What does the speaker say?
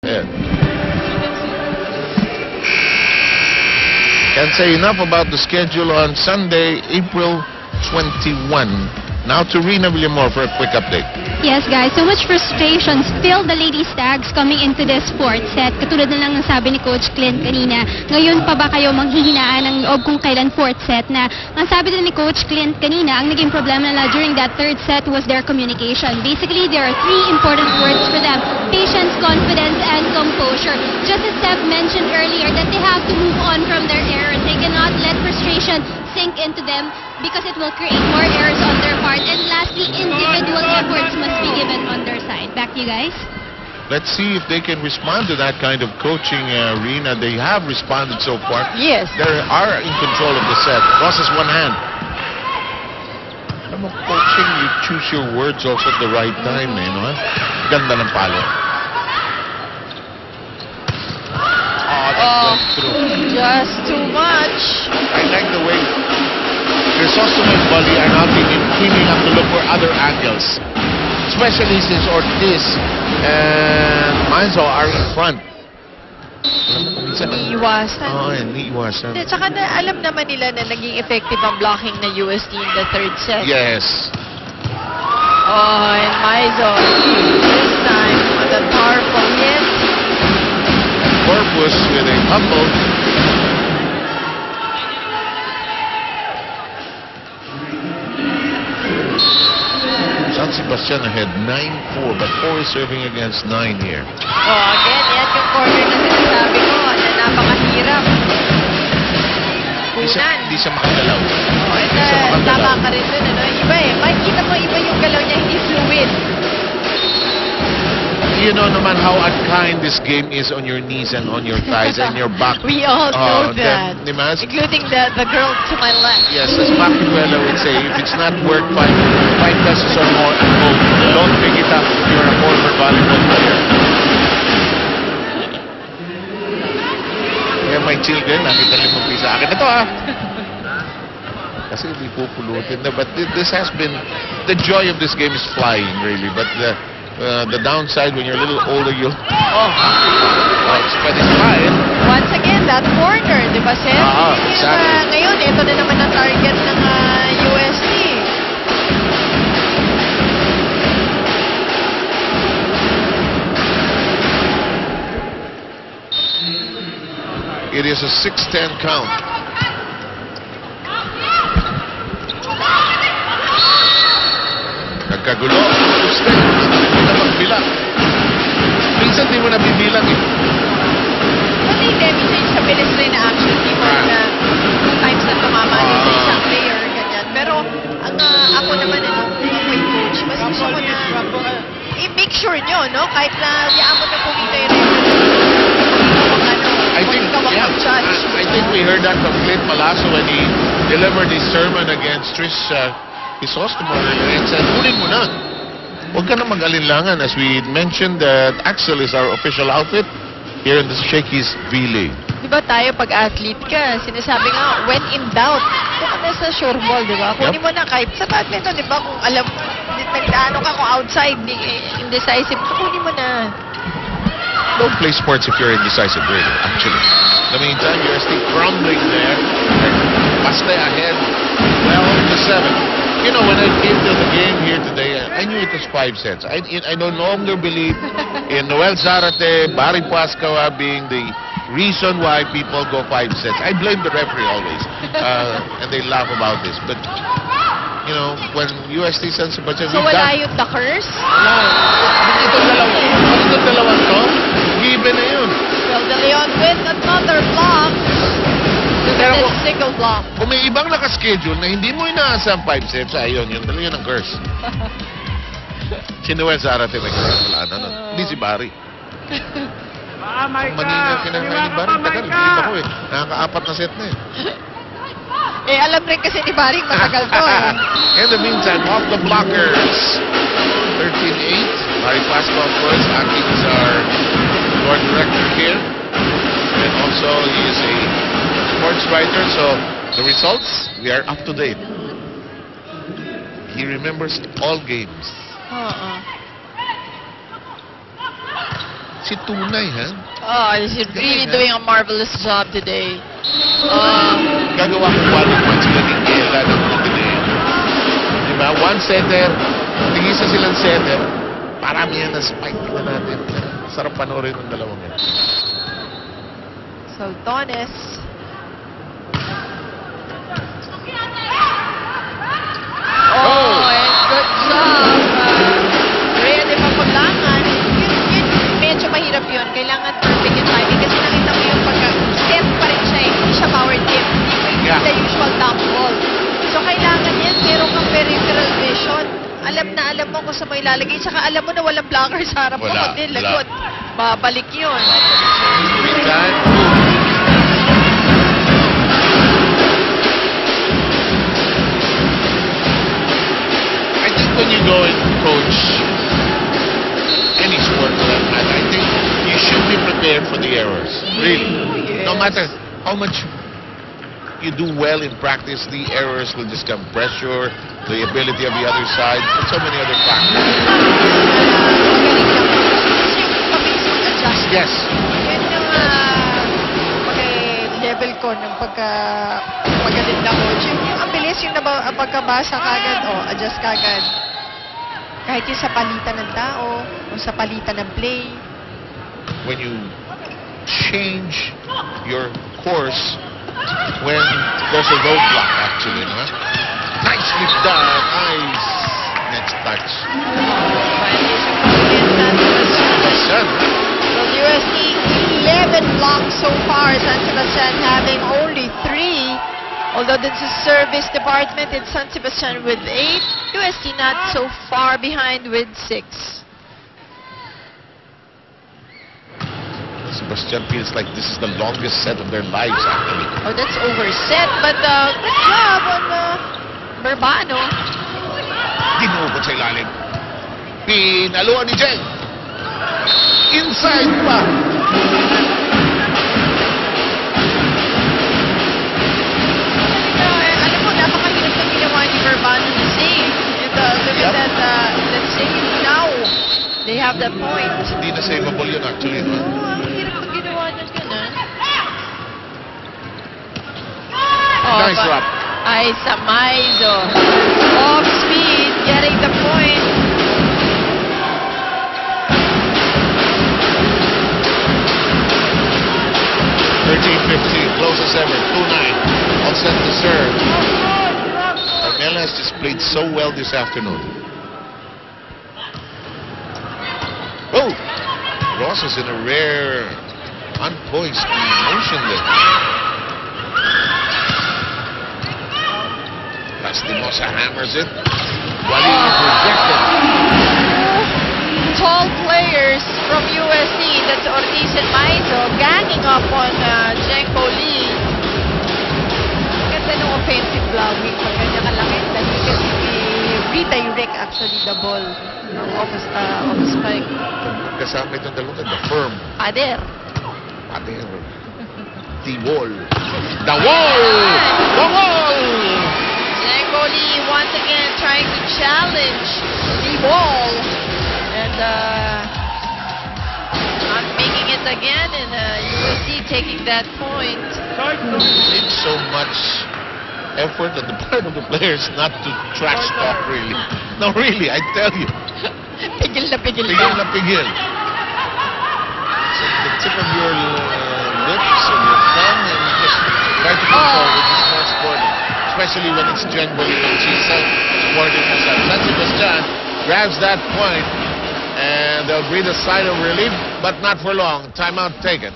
ahead. Can't say enough about the schedule on Sunday, April 21. Now to Rina Villamor for a quick update. Yes, guys. So much frustration still the Lady Stags coming into this fourth set. Katulad na lang ng sabi ni Coach Clint kanina, ngayon pa ba kayo manghihinaan ng loob kung kailan fourth set na? Ang sabi din ni Coach Clint kanina, ang naging problema nila during that third set was their communication. Basically, there are three important words for them: patience, confidence, and composure. Just as Steph mentioned earlier, that they have to move on from their errors. They cannot let frustration sink into them because it will create more errors on their part. And lastly, individual efforts must be given on their side. Back to you guys. Let's see if they can respond to that kind of coaching, Rina. They have responded so far. Yes. They are in control of the set. Crosses one hand. Alam mo, coaching, you choose your words also at the right time, eh, no? Ganda ng palo. Oh, just too much. I like the way Crisostomo and Bully are now teaming up to look for other angles. Especially since Ortiz and Manzo are in front. Iniiwasan. Oo, iniiwasan. Tsaka alam naman nila na naging effective ang blocking na UST in the third set. Yes. Oh, and Maizo this time with a powerful hit. Corpus with a humble. San Sebastian ahead 9-4, but 4 is serving against 9 here. Oh, again, yan yung corner na sinasabi ko na napakahirap. Kunan. Hindi siya makagalaw. Oh, and tama ka rin dun, ano? Iba eh. Makikita mo iba yung galaw niya, hindi fluid. You know naman how unkind this game is on your knees and on your thighs and your back. We all know that. Including the girl to my left. Yes, as Machiavelli would say, if it's not worth 5 pesos or more at home, don't pick it up if you're a former volleyball player. Kaya my children, nakita 5 piso. Akin na to, ah! Kasi hindi pupulutin na. But this has been, the joy of this game is flying, really. But the downside, when you're a little older, you'll... but it's fine. Once again, that corner, di ba, Seth? Exactly. Ngayon, ito na naman ang target ng UST. It is a 6-10 count. Nagkagulo. Magbilang. Minsan di mo nabibilang eh. Hindi, minsan sa bilis rin na action team na times na tumama din sa isang player, ganyan. Pero ang ako naman, ako'y coach, mas gusto ko na i-make sure nyo, no? Kahit na yaan mo na pumita yung I think we heard that from Clint Malaso when he delivered his sermon against Trish Crisostomo earlier and said, kunin mo na. Huwag ka na mag-alinlangan. As we mentioned, that Axel is our official outfit here in the Shakey's V-League. Diba tayo, pag athlete ka, sinasabi nga, when in doubt, kung ka na sa sure ball, diba? Kunin mo na kahit sa badminton, diba? Kung alam, nagdaano ka kung outside, indecisive, kunin mo na. Don't play sports if you're indecisive, really, actually. In the meantime, you're still crumbling there. Paste ahead, 12-7. You know, when I came to the game here today, I knew it was 5 sets. I no longer believe in Noel Zarate, Barry Pascawa being the reason why people go 5 sets. I blame the referee always. And they laugh about this. But, you know, when UST San Sebastian... So wala yung Duckers? Wala. Itong dalawang to, given na yun. Well, De Leon with another block. Pero single block. Kung may ibang nakaschedule na hindi mo inaasang 5 sets, ayun, yun ang curse. Si Noel Zarate nagkakalaan na nun. Hindi si Barry. Manina kinakain ni Barry. Tagal, hindi ako eh. Nakaka-4 na set na eh. Alam rin kasi ni Barry matagal to eh. In the meantime, off the blockers. 13-8. Barry Pasco, of course, acting as our board director here. And also, he is a sports writer, so the results, we are up to date. He remembers all games. Si Tunay, ha? Oh, he's really doing a marvelous job today. Gagawa ko 1-1 sila ni Ella ng Montenegro. Diba? One setter, tigisa silang setter. Parami yan na spike. Tingnan natin. Sarap panoorin ng dalawang yan. Saltones. And good job. Rhea de Papulangan. Yun, medyo mahirap yun. Kailangan perfect yung timing kasi nakita mo yung pagka-set pa rin siya. Hindi siya power tip. Hindi the usual dump ball. So kailangan yan. Meron kang peripheral vision. Alam na alam mo kung saan mo ilalagay. Tsaka alam mo na walang blocker sa harap mo. Kundi lagot. Babalik yun. Green time. I think when you go and coach any sport for that matter, I think you should be prepared for the errors. Really. No matter how much you do well in practice, the errors will just come. Pressure, the ability of the other side, and so many other factors. Yes. Yun yung level ko ng pagka-magaling na coach. Yung ang bilis yung pagkabasa kagad, adjust kagad. Kahit yung sa palitan ng tao, o sa palitan ng play. When you change your course when there's a roadblock, actually, huh? Nicely done. Nice. Next touch. So USD 11 blocks so far. San Sebastian having only 3. Although this is service department, it's San Sebastian with 8. USD not so far behind with 6. Sebastian feels like this is the longest set of their lives, actually. Oh, that's overset, but good job on Burbano. Dinukot sa ilalim. Pinaluan ni Jeng. Inside pa. Alam mo, napakahirap na ginawa ni Burbano na save. Look at that save now. They have that point. Hindi na saveable yun, actually. No? Ang hirap na ginawa niyan yun, Nice drop. Ay, Samaizo. Off speed, getting the point. Close as ever. 2-9. All set to serve. Carmela has just played so well this afternoon. Oh! Ross is in a rare, unpoised motion there. Lastimosa hammers it. Wally is rejected. Tall players from USC, that's Ortiz and Maizo, ganging up on Jenko Lee. Ganda ng offensive blogging pag ganyan kalaki. Dahil kasi redirect actually the ball off spike. Kasama itong dalawa, the firm. Pader. The wall. The wall! The wall! Jenko Lee once again trying to challenge the ball. And not making it again, and USC taking that point. It's so much effort on the part of the players not to trash talk, really. No, really, I tell you. Pigil na pigil. Pigil na pigil. So the tip of your lips and your tongue, and you just try to control, which is more sporting. Especially when it's Jen Bolie and she's supporting herself. San Sebastian grabs that point, and they'll breathe a sigh of relief, but not for long. Timeout taken.